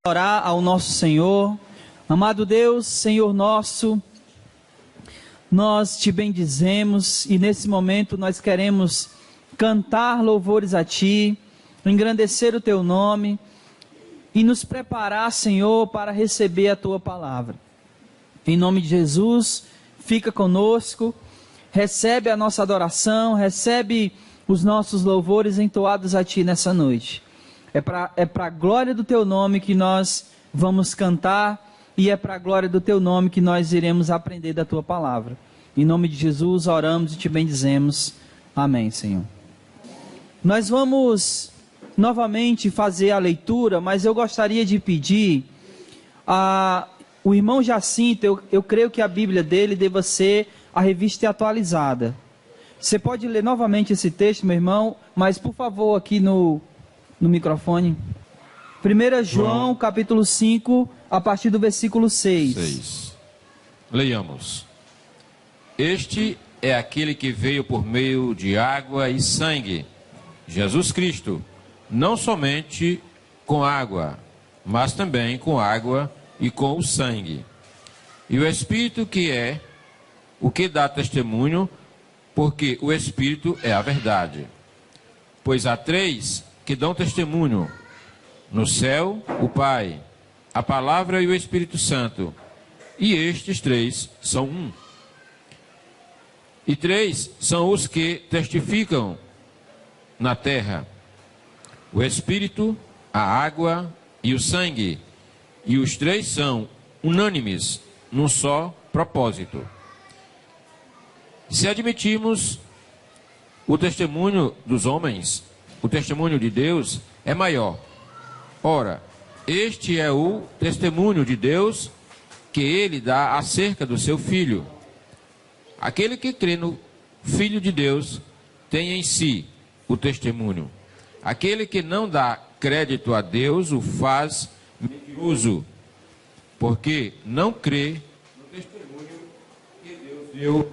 Orar ao nosso Senhor. Amado Deus, Senhor nosso, nós te bendizemos e nesse momento nós queremos cantar louvores a Ti, engrandecer o Teu nome e nos preparar, Senhor, para receber a Tua palavra. Em nome de Jesus, fica conosco, recebe a nossa adoração, recebe os nossos louvores entoados a Ti nessa noite. É para a glória do Teu nome que nós vamos cantar e é para a glória do Teu nome que nós iremos aprender da Tua palavra. Em nome de Jesus, oramos e Te bendizemos. Amém, Senhor. Nós vamos novamente fazer a leitura, mas eu gostaria de pedir o irmão Jacinto, eu creio que a Bíblia dele deva ser a revista atualizada. Você pode ler novamente esse texto, meu irmão, mas por favor aqui no microfone. 1 João, capítulo 5, a partir do versículo 6. Leiamos. Este é aquele que veio por meio de água e sangue, Jesus Cristo, não somente com água, mas também com água e com o sangue. E o Espírito que é o que dá testemunho, porque o Espírito é a verdade. Pois há três que dão testemunho: no céu, o Pai, a Palavra e o Espírito Santo. E estes três são um. E três são os que testificam na terra: o Espírito, a água e o sangue. E os três são unânimes num só propósito. Se admitirmos o testemunho dos homens, o testemunho de Deus é maior. Ora, este é o testemunho de Deus que ele dá acerca do seu Filho. Aquele que crê no Filho de Deus tem em si o testemunho. Aquele que não dá crédito a Deus o faz mentiroso, porque não crê no testemunho que Deus deu,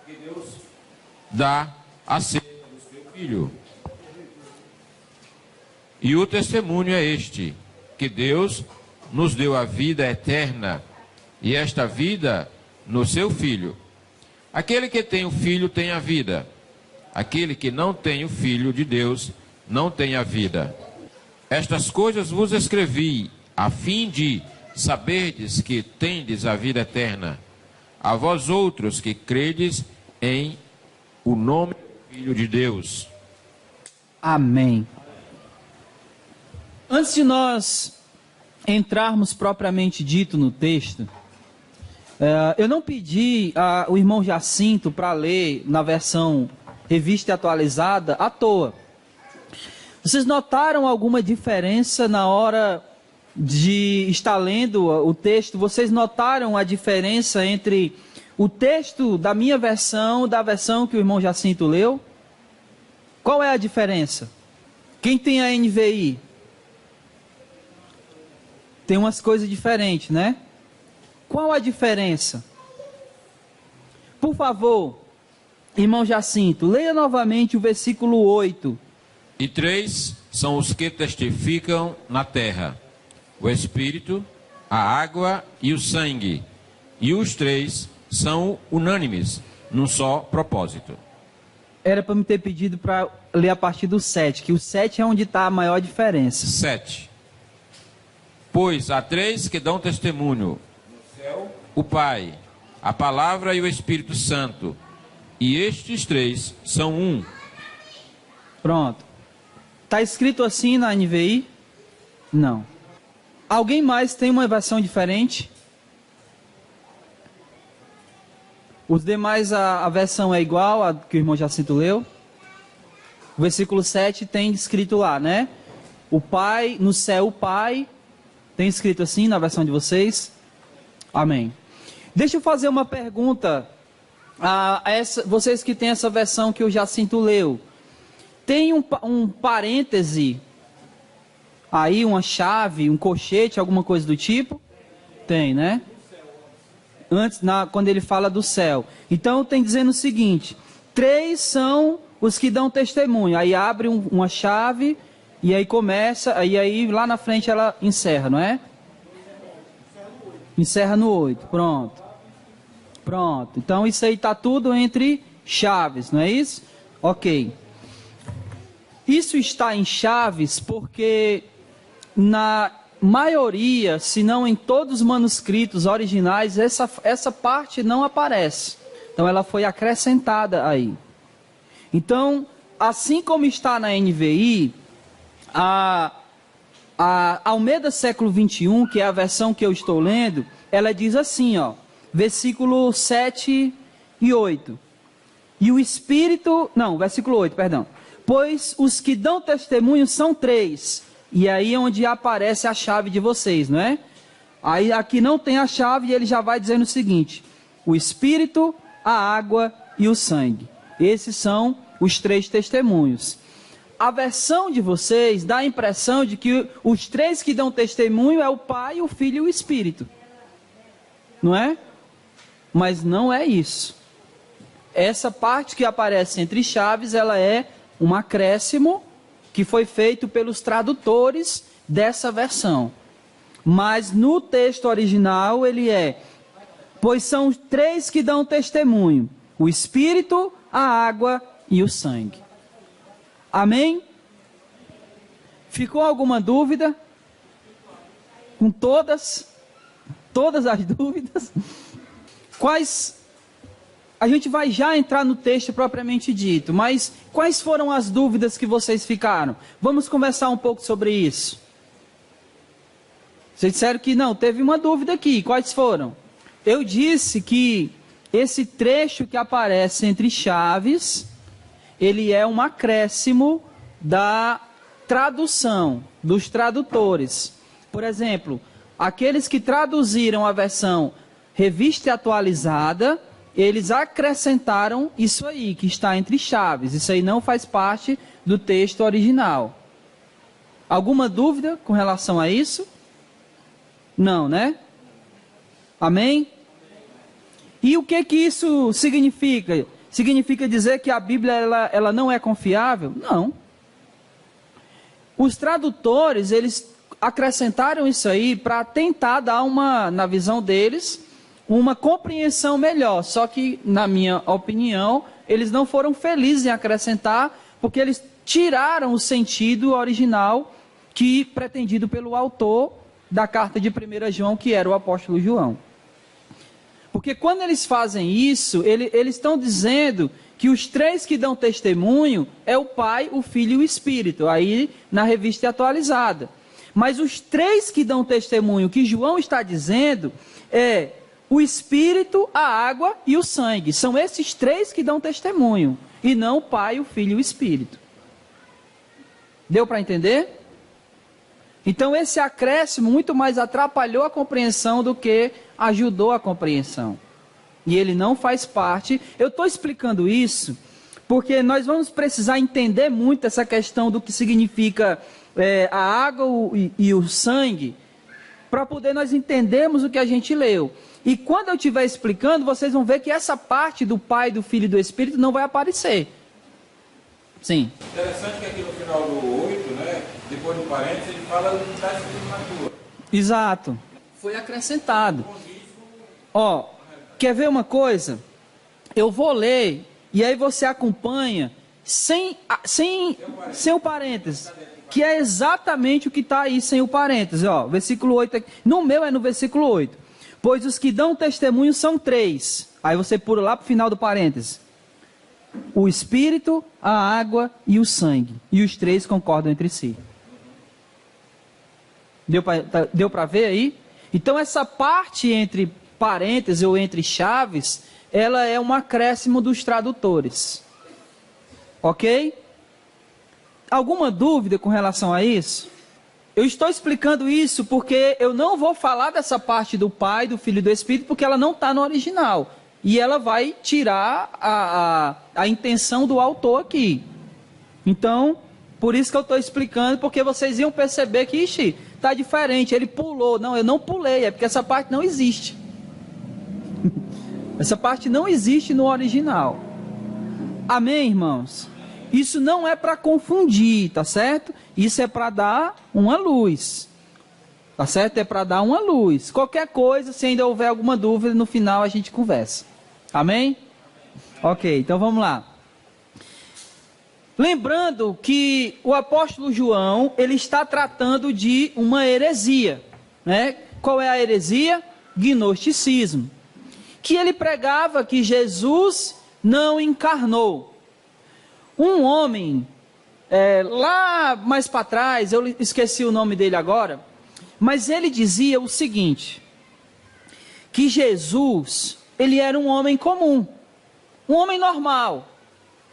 que Deus dá acerca do seu Filho. E o testemunho é este, que Deus nos deu a vida eterna, e esta vida no seu Filho. Aquele que tem o Filho tem a vida. Aquele que não tem o Filho de Deus não tem a vida. Estas coisas vos escrevi, a fim de saberdes que tendes a vida eterna, a vós outros que credes em o nome do Filho de Deus. Amém. Antes de nós entrarmos propriamente dito no texto, eu não pedi ao irmão Jacinto para ler na versão revista atualizada à toa. Vocês notaram alguma diferença na hora de estar lendo o texto? Vocês notaram a diferença entre o texto da minha versão e da versão que o irmão Jacinto leu? Qual é a diferença? Quem tem a NVI? Tem umas coisas diferentes, né? Qual a diferença? Por favor, irmão Jacinto, leia novamente o versículo 8. E três são os que testificam na terra: o Espírito, a água e o sangue. E os três são unânimes num só propósito. Era para me ter pedido para ler a partir do 7, que o 7 é onde está a maior diferença. 7. Pois há três que dão testemunho: no céu, o Pai, a Palavra e o Espírito Santo. E estes três são um. Pronto. Está escrito assim na NVI? Não. Alguém mais tem uma versão diferente? Os demais, a versão é igual a que o irmão Jacinto leu? O versículo 7 tem escrito lá, né? O Pai, no céu o Pai. Tem escrito assim na versão de vocês? Amém. Deixa eu fazer uma pergunta a vocês que têm essa versão que o Jacinto leu. Tem um parêntese aí, uma chave, um colchete, alguma coisa do tipo? Tem, né? Antes, quando ele fala do céu. Então tem dizendo o seguinte: três são os que dão testemunho. Aí abre uma chave E aí começa, e aí lá na frente ela encerra, não é? Encerra no 8, pronto. Pronto, então isso aí está tudo entre chaves, não é isso? Ok. Isso está em chaves porque na maioria, se não em todos os manuscritos originais, essa parte não aparece. Então ela foi acrescentada aí. Então, assim como está na NVI, a Almeida século 21, que é a versão que eu estou lendo, ela diz assim, ó, versículo 7 e 8. E o Espírito, não, versículo 8, perdão. Pois os que dão testemunho são 3. E aí é onde aparece a chave de vocês, não é? Aí aqui não tem a chave e ele já vai dizendo o seguinte: o Espírito, a água e o sangue. Esses são os 3 testemunhos. A versão de vocês dá a impressão de que os 3 que dão testemunho é o Pai, o Filho e o Espírito. Não é? Mas não é isso. Essa parte que aparece entre chaves, ela é um acréscimo que foi feito pelos tradutores dessa versão. Mas no texto original ele é: pois são os 3 que dão testemunho: o Espírito, a água e o sangue. Amém? Ficou alguma dúvida? Com todas as dúvidas? A gente vai já entrar no texto propriamente dito, mas quais foram as dúvidas que vocês ficaram? Vamos conversar um pouco sobre isso. Vocês disseram que não, teve uma dúvida aqui. Quais foram? Eu disse que esse trecho que aparece entre chaves, ele é um acréscimo da tradução, dos tradutores. Por exemplo, aqueles que traduziram a versão Revista Atualizada, eles acrescentaram isso aí, que está entre chaves. Isso aí não faz parte do texto original. Alguma dúvida com relação a isso? Não, né? Amém? E o que isso significa? Significa dizer que a Bíblia ela não é confiável? Não. Os tradutores, eles acrescentaram isso aí para tentar dar na visão deles, uma compreensão melhor. Só que, na minha opinião, eles não foram felizes em acrescentar, porque eles tiraram o sentido original pretendido pelo autor da carta de 1 João, que era o apóstolo João. Porque quando eles fazem isso, eles estão dizendo que os 3 que dão testemunho é o Pai, o Filho e o Espírito, aí na Revista Atualizada. Mas os 3 que dão testemunho, que João está dizendo, é o Espírito, a água e o sangue. São esses 3 que dão testemunho, e não o Pai, o Filho e o Espírito. Deu para entender? Então esse acréscimo muito mais atrapalhou a compreensão do que ajudou a compreensão. E ele não faz parte. Eu estou explicando isso porque nós vamos precisar entender muito essa questão do que significa a água e o sangue, para poder nós entendermos o que a gente leu. E quando eu estiver explicando, vocês vão ver que essa parte do Pai, do Filho e do Espírito não vai aparecer. Sim. Interessante que aqui no final do 8, né, depois do parênteses, ele fala da unidade na tua. Exato. Foi acrescentado. Ó, quer ver uma coisa? Eu vou ler, e aí você acompanha sem o parênteses, que é exatamente o que está aí sem o parênteses. Ó, versículo 8, no meu é no versículo 8. Pois os que dão testemunho são 3. Aí você pula lá para o final do parênteses. O Espírito, a água e o sangue. E os 3 concordam entre si. Deu para ver aí? Então essa parte entre parênteses ou entre chaves, ela é um acréscimo dos tradutores. Ok? Alguma dúvida com relação a isso? Eu estou explicando isso porque eu não vou falar dessa parte do Pai, do Filho e do Espírito, porque ela não está no original. E ela vai tirar a intenção do autor aqui. Então, por isso que eu estou explicando, porque vocês iam perceber que, está diferente, ele pulou. Não, eu não pulei, é porque essa parte não existe. Essa parte não existe no original. Amém, irmãos? Isso não é para confundir, tá certo? Isso é para dar uma luz. Tá certo? É para dar uma luz. Qualquer coisa, se ainda houver alguma dúvida, no final a gente conversa. Amém? Ok, então vamos lá. Lembrando que o apóstolo João, ele está tratando de uma heresia, né? Qual é a heresia? Gnosticismo. Que ele pregava que Jesus não encarnou. Um homem, lá mais para trás, eu esqueci o nome dele agora, mas ele dizia o seguinte, que Jesus, ele era um homem comum, um homem normal,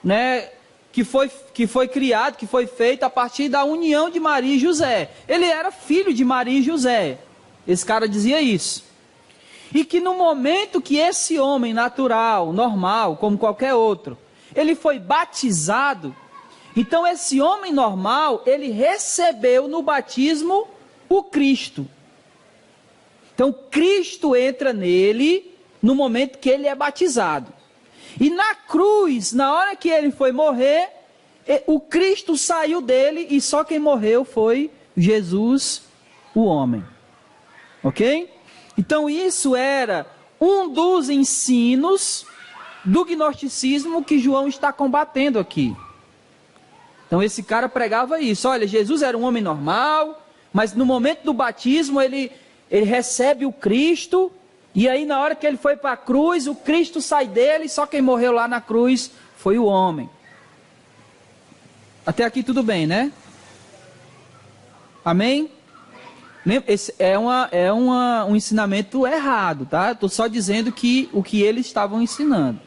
né? Que foi criado, que foi feito a partir da união de Maria e José. Ele era filho de Maria e José. Esse cara dizia isso. E que no momento que esse homem natural, normal, como qualquer outro, ele foi batizado, então esse homem normal, ele recebeu no batismo o Cristo. Então Cristo entra nele no momento que ele é batizado. E na cruz, na hora que ele foi morrer, o Cristo saiu dele e só quem morreu foi Jesus, o homem. Ok? Então isso era um dos ensinos do gnosticismo que João está combatendo aqui. Então esse cara pregava isso. Olha, Jesus era um homem normal, mas no momento do batismo ele recebe o Cristo. E aí na hora que ele foi para a cruz, o Cristo sai dele, só quem morreu lá na cruz foi o homem. Até aqui tudo bem, né? Amém? Esse é um ensinamento errado, tá? Estou só dizendo que o que eles estavam ensinando.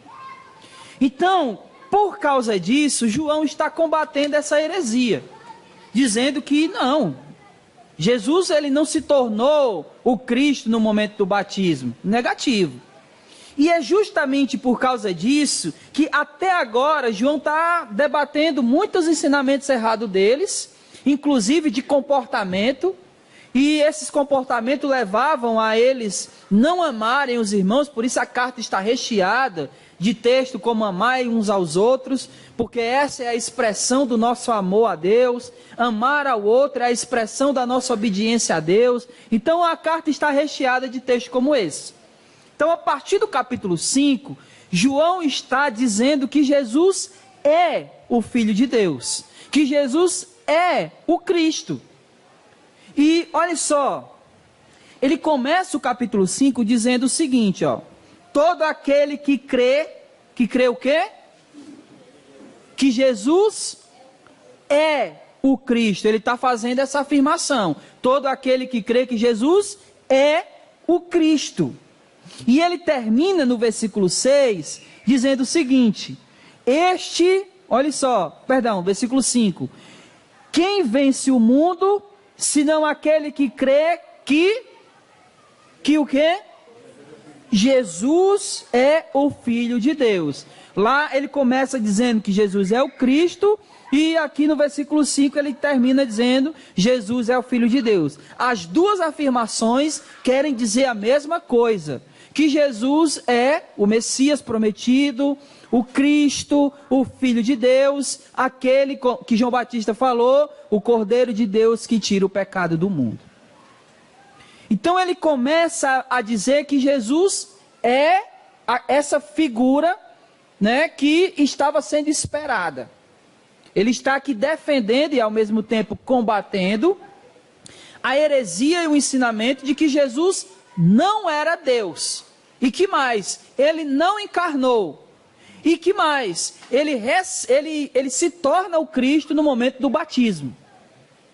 Então, por causa disso, João está combatendo essa heresia, dizendo que não, Jesus ele não se tornou o Cristo no momento do batismo. Negativo. E é justamente por causa disso que até agora João está debatendo muitos ensinamentos errados deles, inclusive de comportamento, e esses comportamentos levavam a eles não amarem os irmãos, por isso a carta está recheada de texto como amai uns aos outros, porque essa é a expressão do nosso amor a Deus, amar ao outro é a expressão da nossa obediência a Deus. Então a carta está recheada de textos como esse. Então a partir do capítulo 5, João está dizendo que Jesus é o Filho de Deus, que Jesus é o Cristo. E olha só, ele começa o capítulo 5 dizendo o seguinte, ó: todo aquele que crê o quê? Que Jesus é o Cristo. Ele está fazendo essa afirmação. Todo aquele que crê que Jesus é o Cristo. E ele termina no versículo 6, dizendo o seguinte, versículo 5. Quem vence o mundo, senão aquele que crê que o quê? Jesus é o Filho de Deus. Lá ele começa dizendo que Jesus é o Cristo, e aqui no versículo 5 ele termina dizendo Jesus é o Filho de Deus. As duas afirmações querem dizer a mesma coisa, que Jesus é o Messias prometido, o Cristo, o Filho de Deus, aquele que João Batista falou, o Cordeiro de Deus que tira o pecado do mundo. Então ele começa a dizer que Jesus é essa figura, né, que estava sendo esperada. Ele está aqui defendendo e ao mesmo tempo combatendo a heresia e o ensinamento de que Jesus não era Deus. E que mais? Ele não encarnou. E que mais? Ele se torna o Cristo no momento do batismo.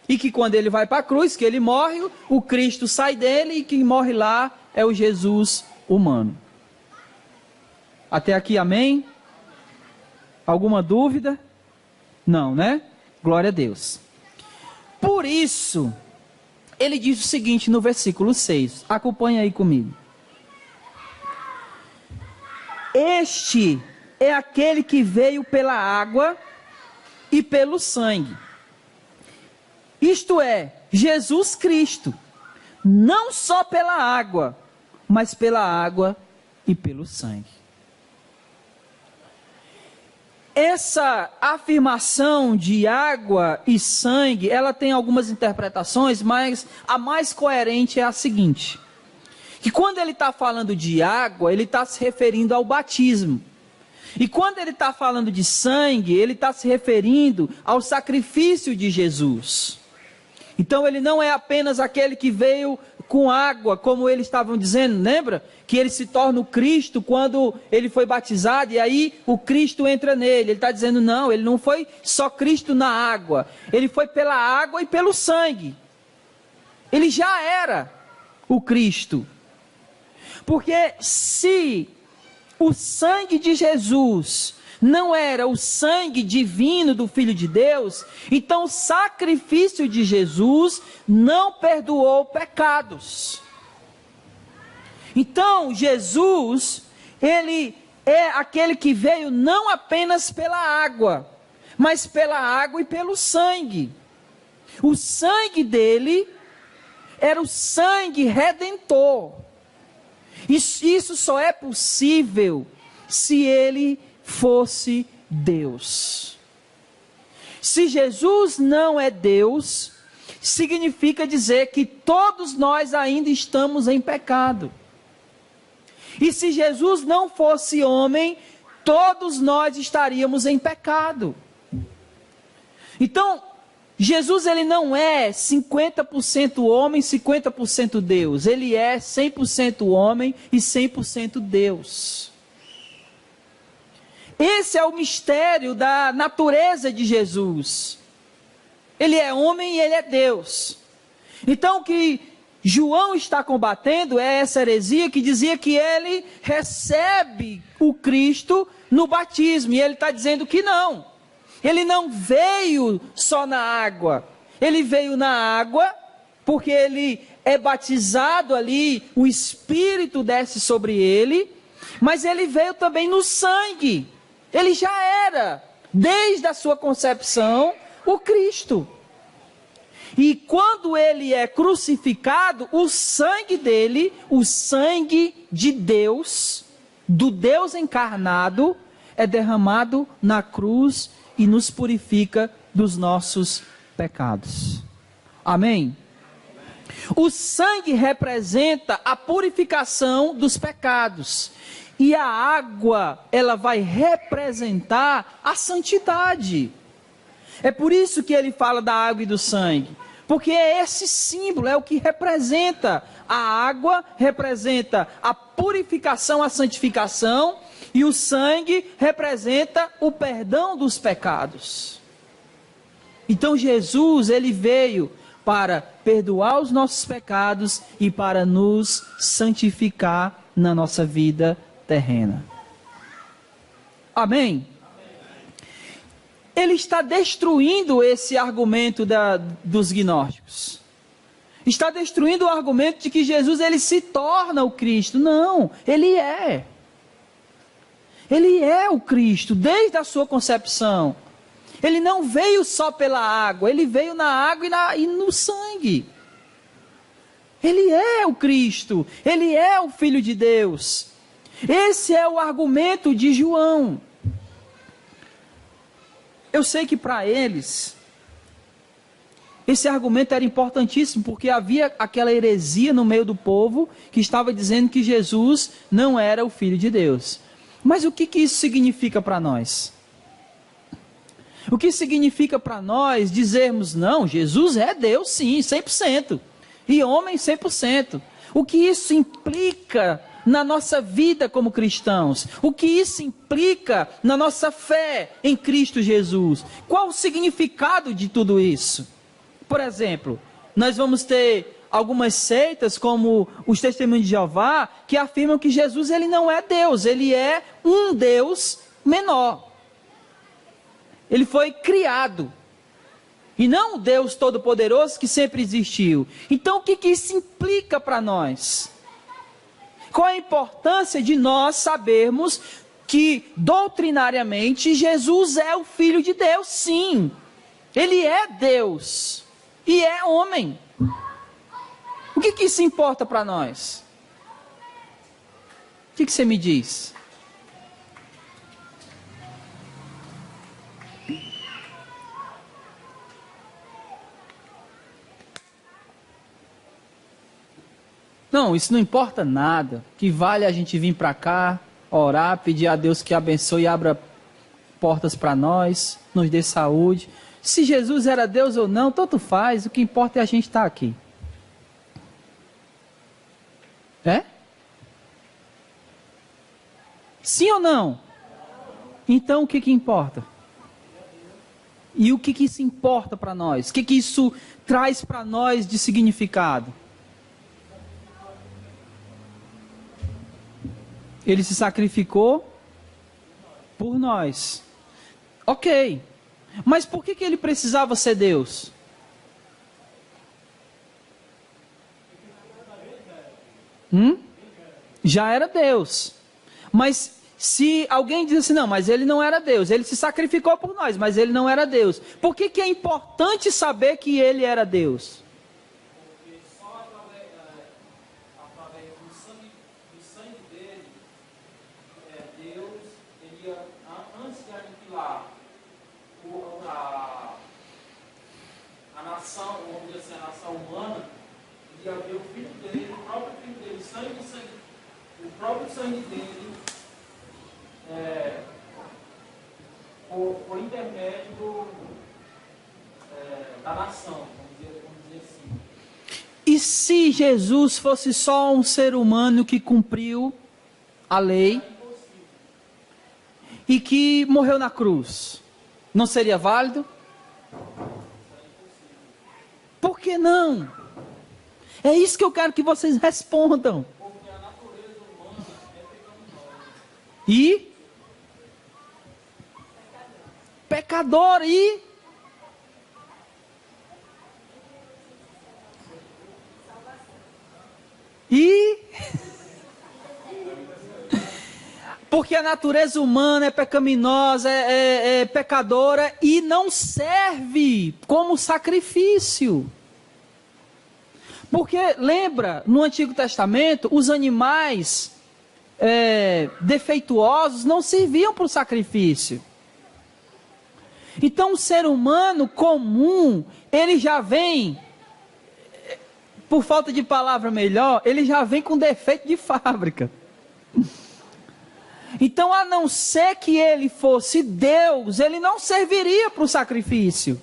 E que quando ele vai para a cruz, que ele morre, o Cristo sai dele e quem morre lá é o Jesus humano. Até aqui, amém? Alguma dúvida? Não, né? Glória a Deus. Por isso, ele diz o seguinte no versículo 6. Acompanhe aí comigo. Este é aquele que veio pela água e pelo sangue. Isto é, Jesus Cristo, não só pela água, mas pela água e pelo sangue. essa afirmação de água e sangue, ela tem algumas interpretações, mas a mais coerente é a seguinte: que quando ele está falando de água, ele está se referindo ao batismo. E quando ele está falando de sangue, ele está se referindo ao sacrifício de Jesus. Então ele não é apenas aquele que veio com água, como eles estavam dizendo, lembra? Que ele se torna o Cristo quando ele foi batizado, e aí o Cristo entra nele. Ele está dizendo, não, ele não foi só Cristo na água, ele foi pela água e pelo sangue. Ele já era o Cristo. Porque se o sangue de Jesus não era o sangue divino do Filho de Deus, então o sacrifício de Jesus não perdoou pecados. Então Jesus, ele é aquele que veio não apenas pela água, mas pela água e pelo sangue. O sangue dele era o sangue redentor. Isso só é possível se ele fosse Deus. Se Jesus não é Deus, significa dizer que todos nós ainda estamos em pecado. E se Jesus não fosse homem, todos nós estaríamos em pecado. Então, Jesus ele não é 50% homem, 50% Deus. Ele é 100% homem e 100% Deus. Esse é o mistério da natureza de Jesus. Ele é homem e ele é Deus. Então o que João está combatendo é essa heresia que dizia que ele recebe o Cristo no batismo. E ele está dizendo que não. Ele não veio só na água. Ele veio na água porque ele é batizado ali, o Espírito desce sobre ele. Mas ele veio também no sangue. Ele já era, desde a sua concepção, o Cristo. E quando ele é crucificado, o sangue dele, o sangue de Deus, do Deus encarnado, é derramado na cruz e nos purifica dos nossos pecados. Amém? O sangue representa a purificação dos pecados. E a água, ela vai representar a santidade. É por isso que ele fala da água e do sangue. Porque é esse símbolo, é o que representa. A água representa a purificação, a santificação. E o sangue representa o perdão dos pecados. Então Jesus, ele veio para perdoar os nossos pecados e para nos santificar na nossa vida terrena. Amém? Ele está destruindo esse argumento dos gnósticos. Está destruindo o argumento de que Jesus ele se torna o Cristo. Não, ele é. Ele é o Cristo desde a sua concepção. Ele não veio só pela água, ele veio na água e no sangue. Ele é o Cristo, ele é o Filho de Deus. Esse é o argumento de João. Eu sei que para eles, esse argumento era importantíssimo, porque havia aquela heresia no meio do povo, que estava dizendo que Jesus não era o Filho de Deus. Mas o que isso significa para nós? O que significa para nós dizermos, não, Jesus é Deus sim, 100%, e homem 100%. O que isso implica na nossa vida como cristãos? O que isso implica na nossa fé em Cristo Jesus? Qual o significado de tudo isso? Por exemplo, nós vamos ter algumas seitas, como os Testemunhos de Jeová, que afirmam que Jesus ele não é Deus, ele é um Deus menor. Ele foi criado, e não o Deus Todo-Poderoso que sempre existiu. Então o que isso implica para nós? Qual a importância de nós sabermos que doutrinariamente Jesus é o Filho de Deus? Sim, ele é Deus e é homem. O que isso importa para nós? O que você me diz? Não, isso não importa nada. Que vale a gente vir para cá, orar, pedir a Deus que abençoe e abra portas para nós, nos dê saúde. Se Jesus era Deus ou não, tanto faz. O que importa é a gente estar aqui. É? Sim ou não? Então o que importa? E o que isso importa para nós? O que isso traz para nós de significado? Ele se sacrificou por nós. Ok. Mas por que ele precisava ser Deus? Já era Deus. Mas se alguém diz assim, não, mas ele não era Deus, ele se sacrificou por nós, mas ele não era Deus. Por que é importante saber que ele era Deus? Porque só através do sangue dele, Deus, ele ia, antes de aniquilar a nação, vamos dizer assim, a nação humana, ele ia ver o filho dele, o próprio filho dele, o próprio sangue dele, por intermédio da nação, vamos dizer assim. E se Jesus fosse só um ser humano que cumpriu a lei e que morreu na cruz, não seria válido? Por que não? É isso que eu quero que vocês respondam. Porque a natureza humana é pecaminosa. E? Pecador porque a natureza humana é pecaminosa, é pecadora e não serve como sacrifício. Porque lembra, no Antigo Testamento, os animais defeituosos não serviam para o sacrifício. Então o ser humano comum, ele já vem, por falta de palavra melhor, ele já vem com defeito de fábrica. Então, a não ser que ele fosse Deus, ele não serviria para o sacrifício.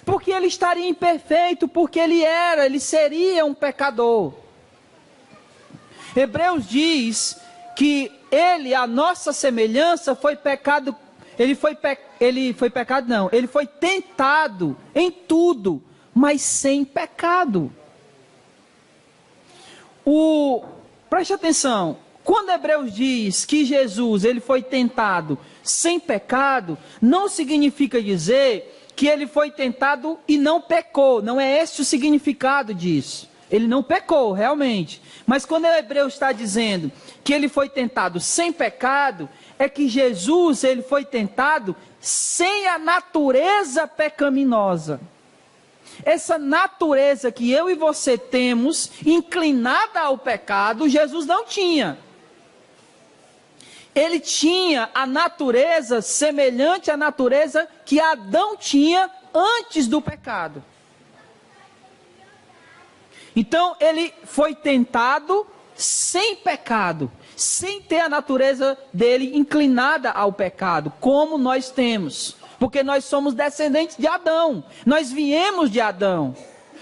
Porque ele estaria imperfeito, porque ele seria um pecador. Hebreus diz que ele, a nossa semelhança, foi pecado, ele foi tentado em tudo, mas sem pecado. Preste atenção. Quando Hebreus diz que Jesus ele foi tentado sem pecado, não significa dizer que ele foi tentado e não pecou. Não é esse o significado disso. Ele não pecou, realmente. Mas quando o Hebreus está dizendo que ele foi tentado sem pecado, é que Jesus ele foi tentado sem a natureza pecaminosa. Essa natureza que eu e você temos, inclinada ao pecado, Jesus não tinha. Ele tinha a natureza semelhante à natureza que Adão tinha antes do pecado. Então ele foi tentado sem pecado, sem ter a natureza dele inclinada ao pecado, como nós temos. Porque nós somos descendentes de Adão, nós viemos de Adão.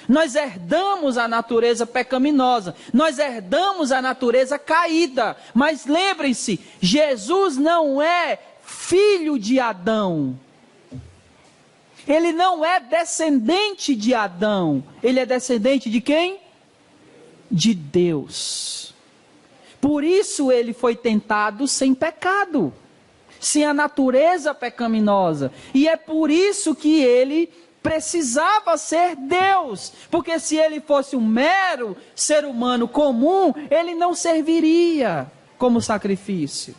Nós herdamos a natureza pecaminosa, nós herdamos a natureza caída. Mas lembrem-se, Jesus não é filho de Adão. Ele não é descendente de Adão. Ele é descendente de quem? De Deus. Por isso ele foi tentado sem pecado, sem a natureza pecaminosa. E é por isso que ele precisava ser Deus, porque se ele fosse um mero ser humano comum, ele não serviria como sacrifício.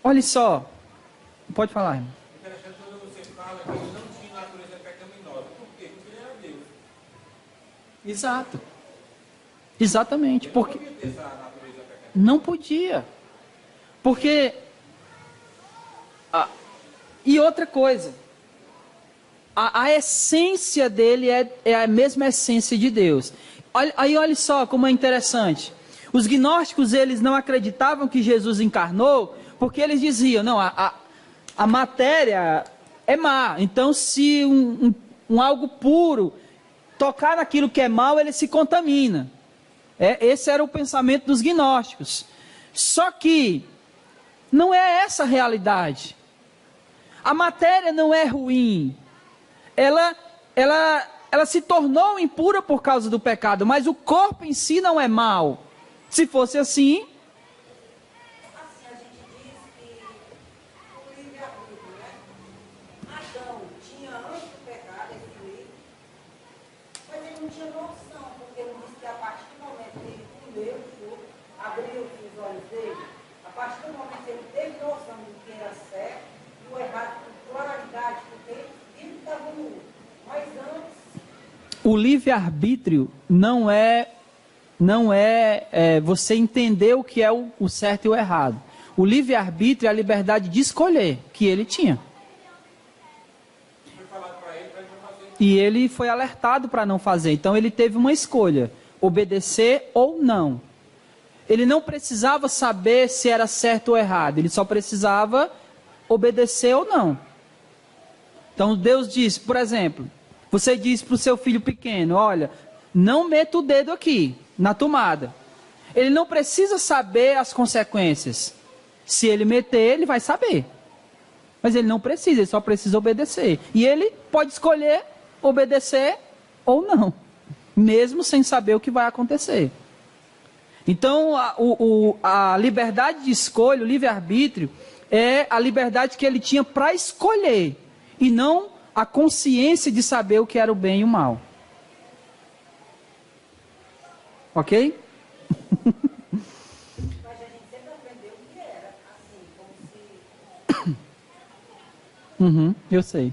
Olha só, pode falar, irmão. Interessante quando você fala que ele não tinha natureza pecaminosa. Por quê? Porque ele era Deus. Exato. Exatamente, porque Não podia ter essa natureza pecaminosa. não podia. Porque e outra coisa, a essência dele é a mesma essência de Deus. Olha só como é interessante. Os gnósticos, eles não acreditavam que Jesus encarnou, porque eles diziam, não, a matéria é má. Então, se algo puro tocar naquilo que é mau, ele se contamina. Esse era o pensamento dos gnósticos. Só que não é essa a realidade. A matéria não é ruim. Ela se tornou impura por causa do pecado, mas o corpo em si não é mau. Se fosse assim... Assim, a gente diz que o livre-arbítrio, né? Adão tinha antes do pecado esse livre, mas ele não tinha noção, porque ele disse que a partir do momento que ele comeu o fruto, abriu os olhos dele, a partir do momento que ele teve noção do que era certo e o errado, com pluralidade, porque ele estava no... Mas antes... O livre-arbítrio não é você entender o que é o certo e o errado. O livre-arbítrio é a liberdade de escolher que ele tinha. E ele foi alertado para não fazer. Então ele teve uma escolha: obedecer ou não. Ele não precisava saber se era certo ou errado. Ele só precisava obedecer ou não. Então Deus diz, por exemplo, você diz para o seu filho pequeno: olha, não meta o dedo aqui na tomada. Ele não precisa saber as consequências. Se ele meter, ele vai saber. Mas ele não precisa, ele só precisa obedecer. E ele pode escolher obedecer ou não, mesmo sem saber o que vai acontecer. Então, a liberdade de escolha, o livre-arbítrio, é a liberdade que ele tinha para escolher, e não a consciência de saber o que era o bem e o mal. Ok? Mas a gente sempre aprendeu o que era, assim, como se... Eu sei.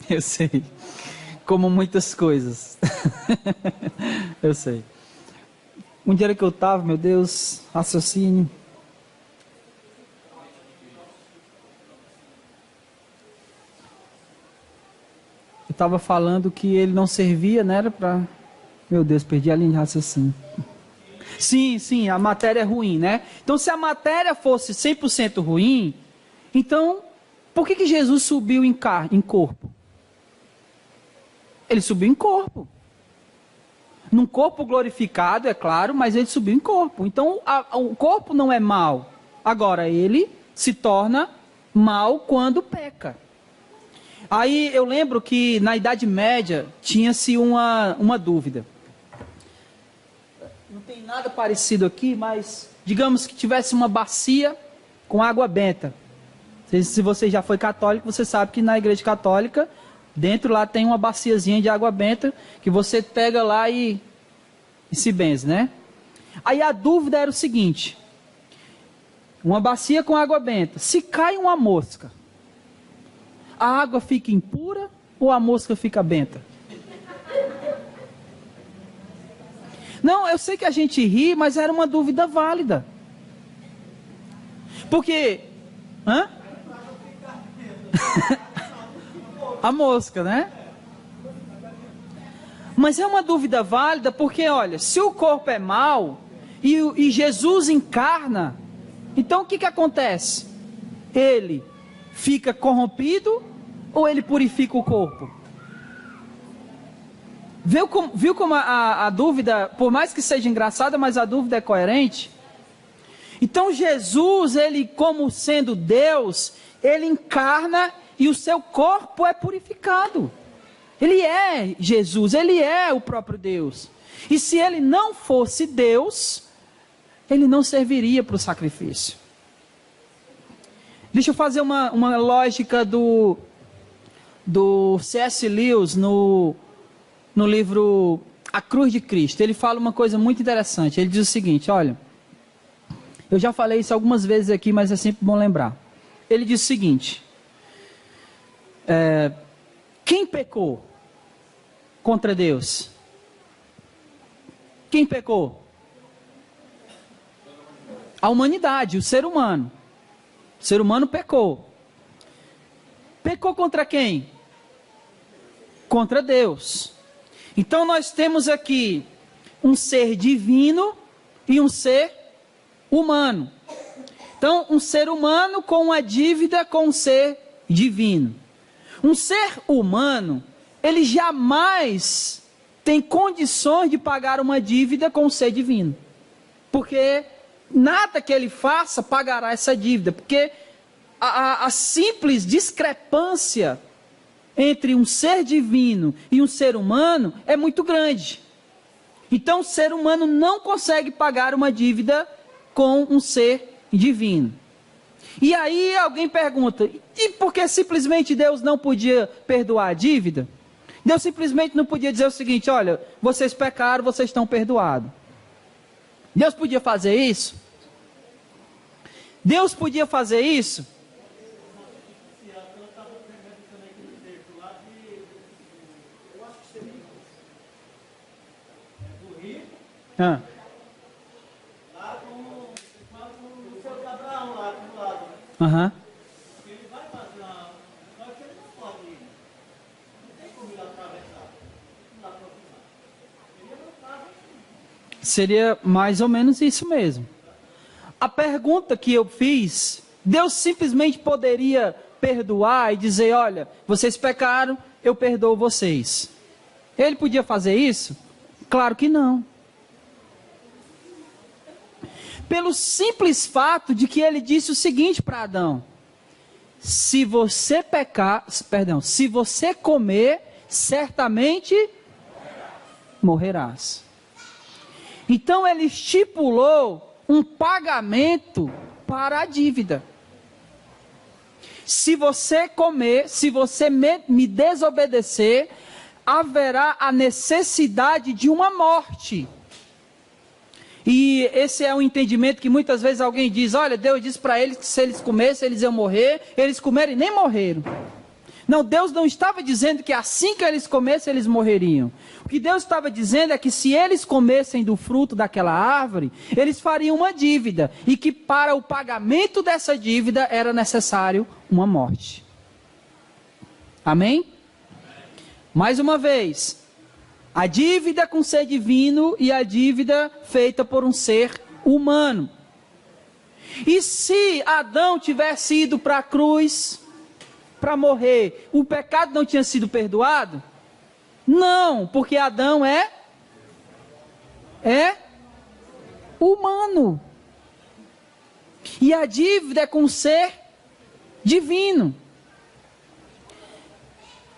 Eu sei. Como muitas coisas. Eu sei. Um dia que eu estava, meu Deus, raciocínio. Eu estava falando que ele não servia, né? Era para... Meu Deus, perdi a linha de raciocínio. Sim, a matéria é ruim, né? Então, se a matéria fosse 100% ruim, então, por que Jesus subiu em corpo? Ele subiu em corpo. Num corpo glorificado, é claro, mas ele subiu em corpo. Então, o corpo não é mal. Agora, ele se torna mal quando peca. Aí, eu lembro que na Idade Média, tinha-se uma dúvida. Não tem nada parecido aqui, mas digamos que tivesse uma bacia com água benta. Se você já foi católico, você sabe que na igreja católica, dentro lá tem uma baciazinha de água benta, que você pega lá e se benze, né? Aí a dúvida era o seguinte: uma bacia com água benta, se cai uma mosca, a água fica impura ou a mosca fica benta? Não, eu sei que a gente ri, mas era uma dúvida válida. Porque... A mosca, né? Mas é uma dúvida válida porque, olha, se o corpo é mau e Jesus encarna, então o que acontece? Ele fica corrompido ou ele purifica o corpo? Viu como a dúvida, por mais que seja engraçada, mas a dúvida é coerente? Então Jesus, ele como sendo Deus, ele encarna e o seu corpo é purificado. Ele é Jesus, ele é o próprio Deus. E se ele não fosse Deus, ele não serviria para o sacrifício. Deixa eu fazer uma lógica do C.S. Lewis no livro A Cruz de Cristo. Ele fala uma coisa muito interessante. Ele diz o seguinte: olha, eu já falei isso algumas vezes aqui, mas é sempre bom lembrar. Ele diz o seguinte: quem pecou contra Deus? Quem pecou? A humanidade, o ser humano. O ser humano pecou. pecou contra quem? Contra Deus. Então nós temos aqui um ser divino e um ser humano. Então, um ser humano com uma dívida com um ser divino. Um ser humano, ele jamais tem condições de pagar uma dívida com um ser divino. Porque nada que ele faça pagará essa dívida. Porque a simples discrepância entre um ser divino e um ser humano é muito grande. Então o ser humano não consegue pagar uma dívida com um ser divino. E aí alguém pergunta, e por que simplesmente Deus não podia perdoar a dívida? Deus simplesmente não podia dizer o seguinte: olha, vocês pecaram, vocês estão perdoados. Deus podia fazer isso? Deus podia fazer isso? Lá com o seu de Abraão, lá do lado. Aham. Ele vai passar, só que ele não pode ir. Não tem como ele atravessar. Não dá para aproximar. Ele não sabe. Seria mais ou menos isso mesmo. A pergunta que eu fiz, Deus simplesmente poderia perdoar e dizer: olha, vocês pecaram, eu perdoo vocês. Ele podia fazer isso? Claro que não. Pelo simples fato de que ele disse o seguinte para Adão: se você pecar, se você comer, certamente morrerás. Então ele estipulou um pagamento para a dívida. Se você comer, se você me desobedecer, haverá a necessidade de uma morte. E esse é um entendimento que muitas vezes alguém diz: olha, Deus disse para eles que se eles comessem, eles iam morrer. Eles comeram e nem morreram. Não, Deus não estava dizendo que assim que eles comessem, eles morreriam. O que Deus estava dizendo é que se eles comessem do fruto daquela árvore, eles fariam uma dívida. E que para o pagamento dessa dívida era necessário uma morte. Amém? Mais uma vez, a dívida com ser divino e a dívida feita por um ser humano. E se Adão tivesse ido para a cruz para morrer, o pecado não tinha sido perdoado? Não, porque Adão é humano. E a dívida é com o ser divino.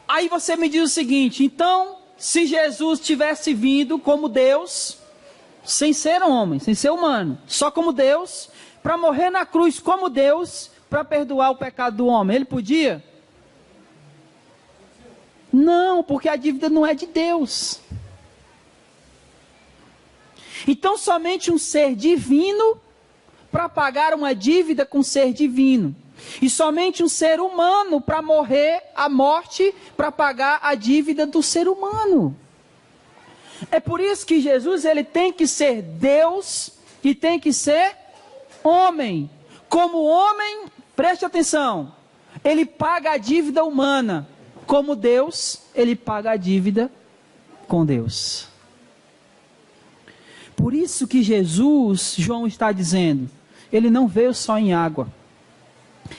Aí você me diz o seguinte: então, se Jesus tivesse vindo como Deus, sem ser homem, sem ser humano, só como Deus, para morrer na cruz como Deus, para perdoar o pecado do homem, ele podia? Não, porque a dívida não é de Deus. Então somente um ser divino para pagar uma dívida com ser divino. E somente um ser humano para morrer a morte, para pagar a dívida do ser humano. É por isso que Jesus, ele tem que ser Deus e tem que ser homem. Como homem, preste atenção, ele paga a dívida humana. Como Deus, ele paga a dívida com Deus. Por isso que Jesus, João está dizendo, ele não veio só em água.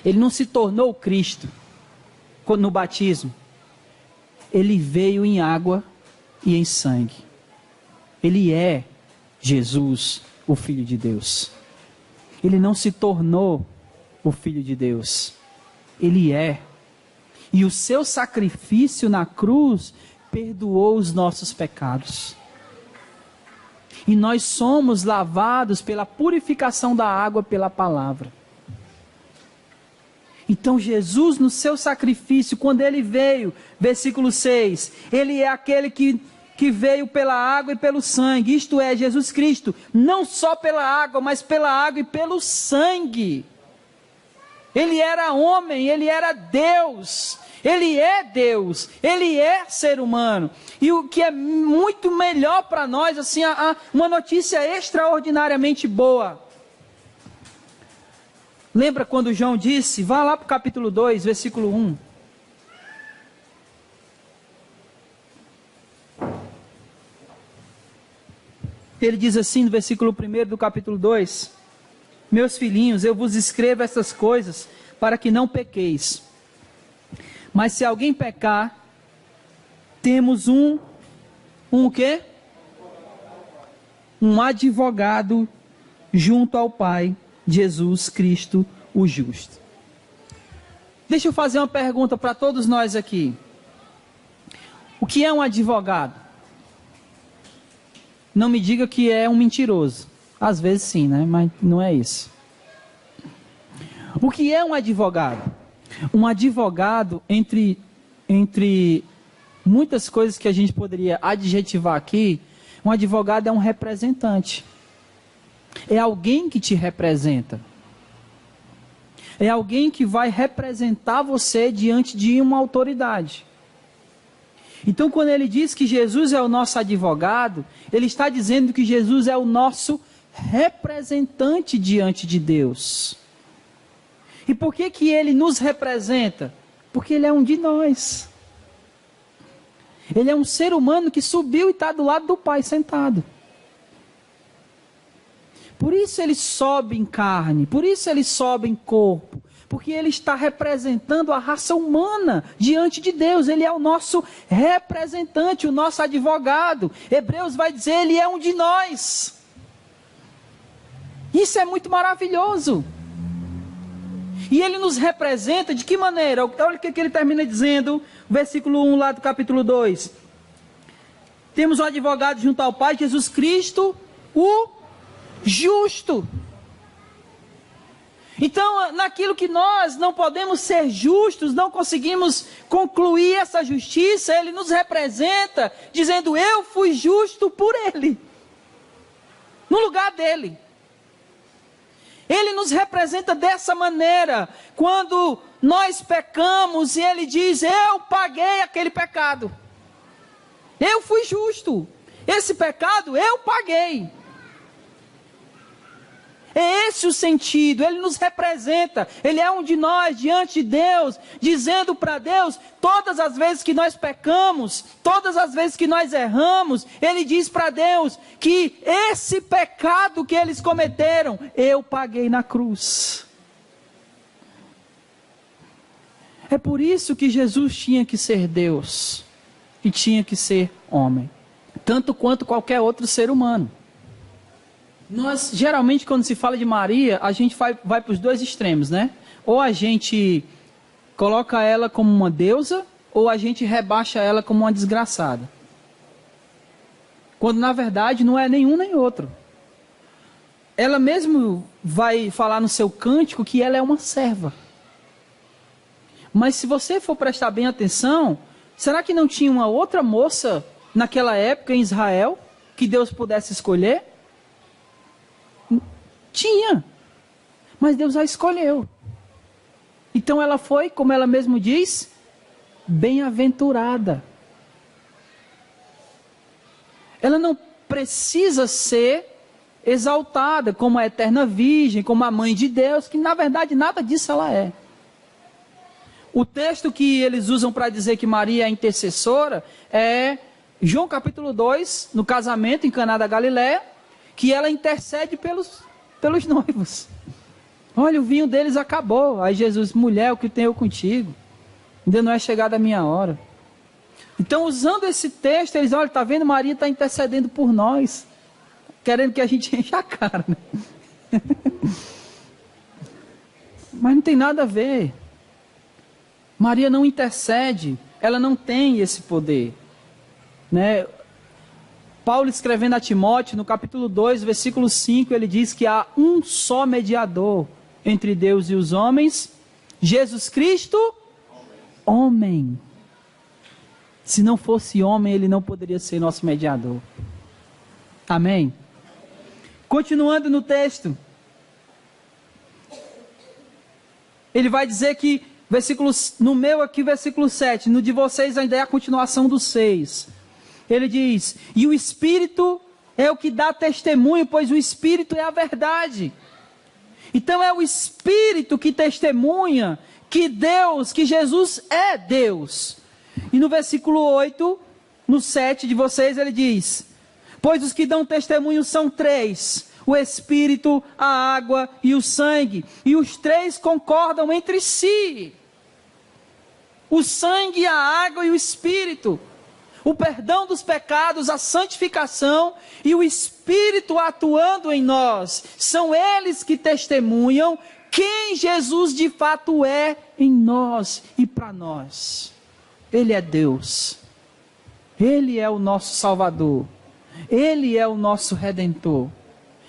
Ele não se tornou Cristo no batismo. Ele veio em água e em sangue. Ele é Jesus, o Filho de Deus. Ele não se tornou o Filho de Deus. Ele é. E o seu sacrifício na cruz perdoou os nossos pecados. E nós somos lavados pela purificação da água pela palavra. Então Jesus, no seu sacrifício, quando ele veio, versículo 6, ele é aquele que veio pela água e pelo sangue, isto é, Jesus Cristo, não só pela água, mas pela água e pelo sangue. Ele era homem, ele era Deus, ele é Deus, ele é ser humano. E o que é muito melhor para nós, assim, uma notícia extraordinariamente boa. Lembra quando João disse, vá lá para o capítulo 2, versículo 1. Ele diz assim no versículo 1 do capítulo 2: Meus filhinhos, eu vos escrevo essas coisas para que não pequeis. Mas se alguém pecar, temos um quê? Um advogado junto ao Pai, Jesus Cristo, o justo. Deixa eu fazer uma pergunta para todos nós aqui. O que é um advogado? Não me diga que é um mentiroso. Às vezes sim, né? Mas não é isso. O que é um advogado? Um advogado, entre muitas coisas que a gente poderia adjetivar aqui, um advogado é um representante. É alguém que te representa. É alguém que vai representar você diante de uma autoridade. Então, quando ele diz que Jesus é o nosso advogado, ele está dizendo que Jesus é o nosso representante diante de Deus. E por que que ele nos representa? Porque ele é um de nós. Ele é um ser humano que subiu e está do lado do Pai sentado. Por isso ele sobe em carne, por isso ele sobe em corpo. Porque ele está representando a raça humana diante de Deus. Ele é o nosso representante, o nosso advogado. Hebreus vai dizer, ele é um de nós. Isso é muito maravilhoso. E ele nos representa de que maneira? Olha o que ele termina dizendo, versículo 1 lá do capítulo 2. Temos um advogado junto ao Pai, Jesus Cristo, o justo. Então, naquilo que nós não podemos ser justos, não conseguimos concluir essa justiça, ele nos representa, dizendo, eu fui justo por ele, no lugar dele. Ele nos representa dessa maneira, quando nós pecamos e ele diz, eu paguei aquele pecado, eu fui justo, esse pecado eu paguei. É esse o sentido, ele nos representa, ele é um de nós diante de Deus, dizendo para Deus, todas as vezes que nós pecamos, todas as vezes que nós erramos, ele diz para Deus que esse pecado que eles cometeram, eu paguei na cruz. É por isso que Jesus tinha que ser Deus, e tinha que ser homem, tanto quanto qualquer outro ser humano. Nós, geralmente, quando se fala de Maria, a gente vai para os dois extremos, né? Ou a gente coloca ela como uma deusa, ou a gente rebaixa ela como uma desgraçada. Quando, na verdade, não é nenhum nem outro. Ela mesmo vai falar no seu cântico que ela é uma serva. Mas se você for prestar bem atenção, será que não tinha uma outra moça naquela época em Israel que Deus pudesse escolher? Tinha, mas Deus a escolheu. Então ela foi, como ela mesmo diz, bem-aventurada. Ela não precisa ser exaltada como a eterna virgem, como a mãe de Deus, que na verdade nada disso ela é. O texto que eles usam para dizer que Maria é intercessora é João capítulo 2, no casamento em Caná da Galileia, que ela intercede pelos noivos. Olha, o vinho deles acabou. Aí Jesus, mulher, o que tenho eu contigo? Ainda não é chegada a minha hora. Então, usando esse texto, eles, olha, está vendo? Maria está intercedendo por nós, querendo que a gente enche a cara, né? Mas não tem nada a ver. Maria não intercede, ela não tem esse poder, né? Paulo escrevendo a Timóteo, no capítulo 2, versículo 5, ele diz que há um só mediador entre Deus e os homens, Jesus Cristo, homem. Se não fosse homem, ele não poderia ser nosso mediador. Amém? Continuando no texto, ele vai dizer que, no meu aqui, versículo 7, no de vocês ainda é a continuação do 6. Ele diz, e o Espírito é o que dá testemunho, pois o Espírito é a verdade. Então é o Espírito que testemunha que Jesus é Deus. E no versículo 8, no 7 de vocês, ele diz, Pois os que dão testemunho são três: o Espírito, a água e o sangue. E os três concordam entre si. O sangue, a água e o Espírito. O perdão dos pecados, a santificação e o Espírito atuando em nós. São eles que testemunham quem Jesus de fato é em nós e para nós. Ele é Deus. Ele é o nosso Salvador. Ele é o nosso Redentor.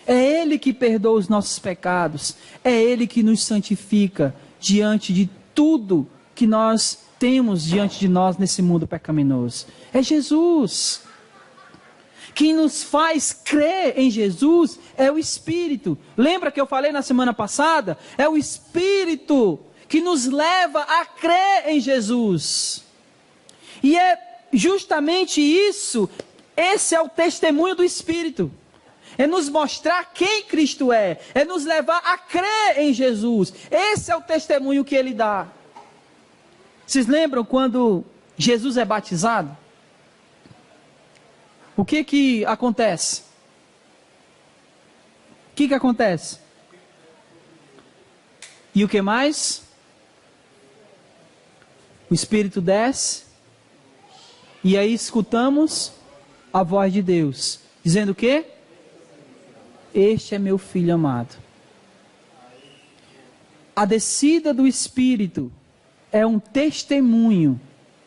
É Ele que perdoa os nossos pecados. É Ele que nos santifica diante de tudo que nós temos diante de nós nesse mundo pecaminoso. É Jesus. Quem nos faz crer em Jesus é o Espírito. Lembra que eu falei na semana passada? É o Espírito que nos leva a crer em Jesus. E é justamente isso, esse é o testemunho do Espírito. É nos mostrar quem Cristo é nos levar a crer em Jesus. Esse é o testemunho que Ele dá. Vocês lembram quando Jesus é batizado? O que acontece? O que acontece? E o que mais? O Espírito desce, e aí escutamos a voz de Deus, dizendo o quê? Este é meu filho amado. A descida do Espírito é um testemunho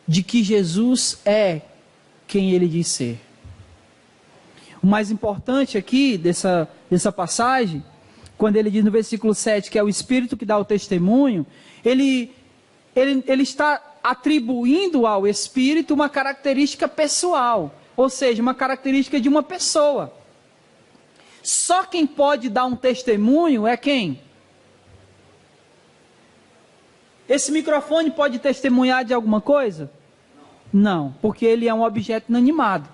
de que Jesus é quem Ele diz ser. O mais importante aqui dessa passagem, quando ele diz no versículo 7 que é o Espírito que dá o testemunho, ele está atribuindo ao Espírito uma característica pessoal, ou seja, uma característica de uma pessoa. Só quem pode dar um testemunho é quem? Esse microfone pode testemunhar de alguma coisa? Não, porque ele é um objeto inanimado.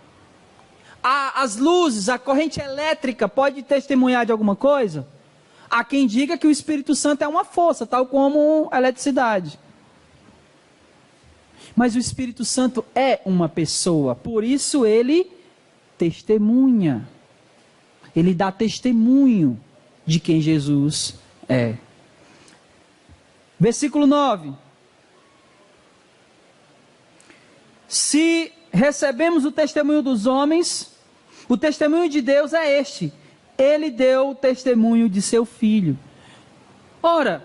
As luzes, a corrente elétrica pode testemunhar de alguma coisa? Há quem diga que o Espírito Santo é uma força, tal como a eletricidade. Mas o Espírito Santo é uma pessoa, por isso ele testemunha. Ele dá testemunho de quem Jesus é. Versículo 9. Se recebemos o testemunho dos homens, o testemunho de Deus é este: Ele deu o testemunho de seu Filho. Ora,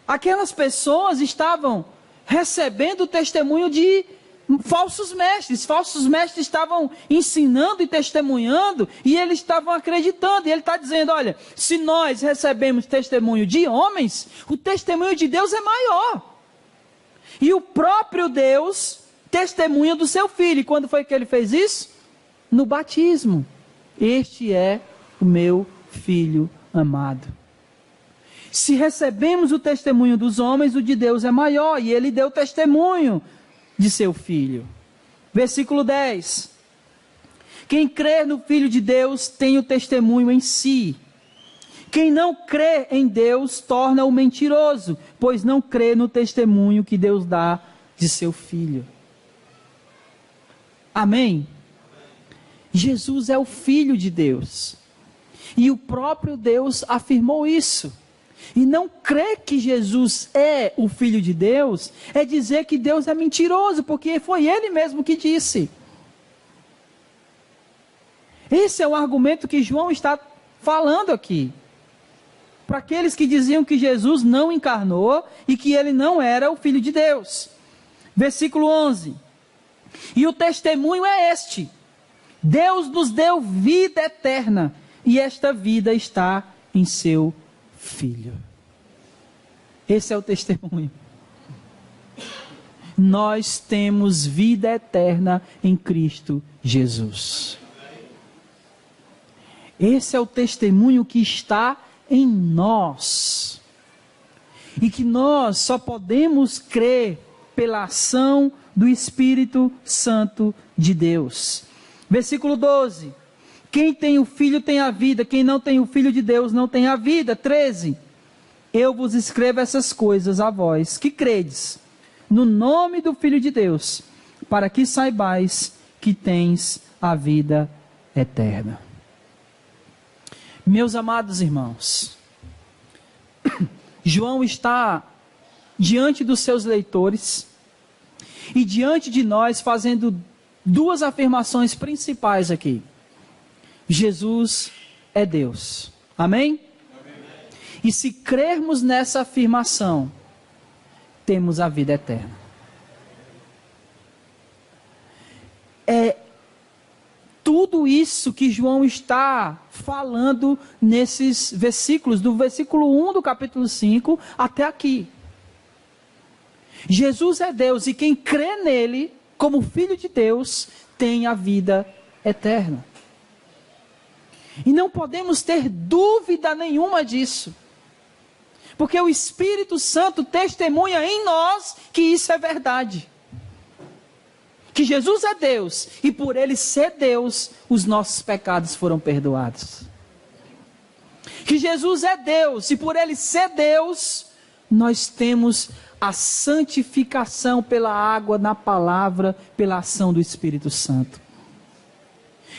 aquelas pessoas estavam recebendo o testemunho de falsos mestres. Falsos mestres estavam ensinando e testemunhando, e eles estavam acreditando. E ele está dizendo: olha, se nós recebemos testemunho de homens, o testemunho de Deus é maior. E o próprio Deus testemunha do seu Filho. E quando foi que ele fez isso? No batismo. Este é o meu Filho amado. Se recebemos o testemunho dos homens, o de Deus é maior, e ele deu testemunho de seu Filho. Versículo 10. Quem crê no Filho de Deus tem o testemunho em si. Quem não crê em Deus torna-o mentiroso, pois não crê no testemunho que Deus dá de seu Filho. Amém? Jesus é o Filho de Deus. E o próprio Deus afirmou isso. E não crer que Jesus é o Filho de Deus é dizer que Deus é mentiroso, porque foi Ele mesmo que disse. Esse é o argumento que João está falando aqui. Para aqueles que diziam que Jesus não encarnou e que Ele não era o Filho de Deus. Versículo 11. E o testemunho é este: Deus nos deu vida eterna, e esta vida está em seu Filho. Esse é o testemunho. Nós temos vida eterna em Cristo Jesus. Esse é o testemunho que está em nós. E que nós só podemos crer pela ação do Espírito Santo de Deus. Versículo 12. Quem tem o Filho tem a vida, quem não tem o Filho de Deus não tem a vida. 13. Eu vos escrevo essas coisas a vós que credes no nome do Filho de Deus, para que saibais que tens a vida eterna. Meus amados irmãos, João está diante dos seus leitores e diante de nós fazendo duas afirmações principais aqui. Jesus é Deus. Amém? E se crermos nessa afirmação, temos a vida eterna. É tudo isso que João está falando nesses versículos, do versículo 1 do capítulo 5 até aqui. Jesus é Deus e quem crê nele, como Filho de Deus, tem a vida eterna. E não podemos ter dúvida nenhuma disso. Porque o Espírito Santo testemunha em nós que isso é verdade. Que Jesus é Deus e por Ele ser Deus, os nossos pecados foram perdoados. Que Jesus é Deus e por Ele ser Deus, nós temos a santificação pela água na palavra, pela ação do Espírito Santo.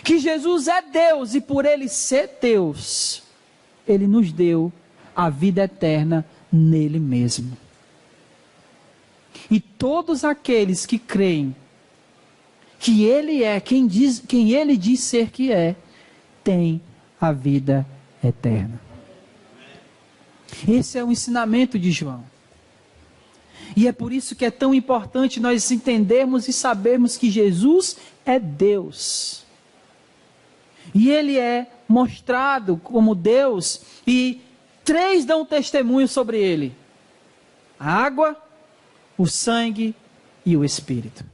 Que Jesus é Deus e por Ele ser Deus, Ele nos deu a vida eterna nele mesmo. E todos aqueles que creem que Ele é quem Ele diz ser que é, têm a vida eterna. Esse é o ensinamento de João. E é por isso que é tão importante nós entendermos e sabermos que Jesus é Deus. E Ele é mostrado como Deus e três dão testemunho sobre Ele: a água, o sangue e o Espírito.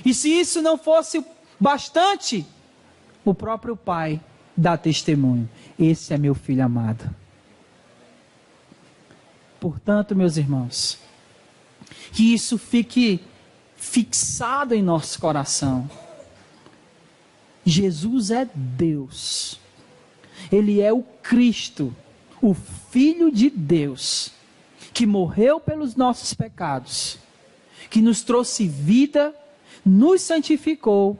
E se isso não fosse bastante, o próprio Pai dá testemunho: esse é meu Filho amado. Portanto, meus irmãos, que isso fique fixado em nosso coração. Jesus é Deus. Ele é o Cristo, o Filho de Deus, que morreu pelos nossos pecados, que nos trouxe vida, nos santificou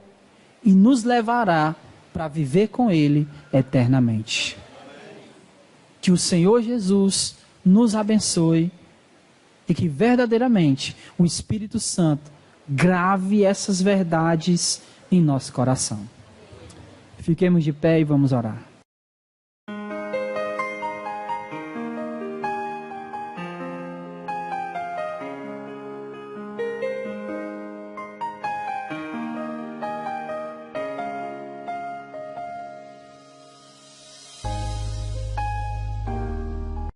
e nos levará para viver com Ele eternamente. Que o Senhor Jesus nos abençoe e que verdadeiramente o Espírito Santo grave essas verdades em nosso coração. Fiquemos de pé e vamos orar.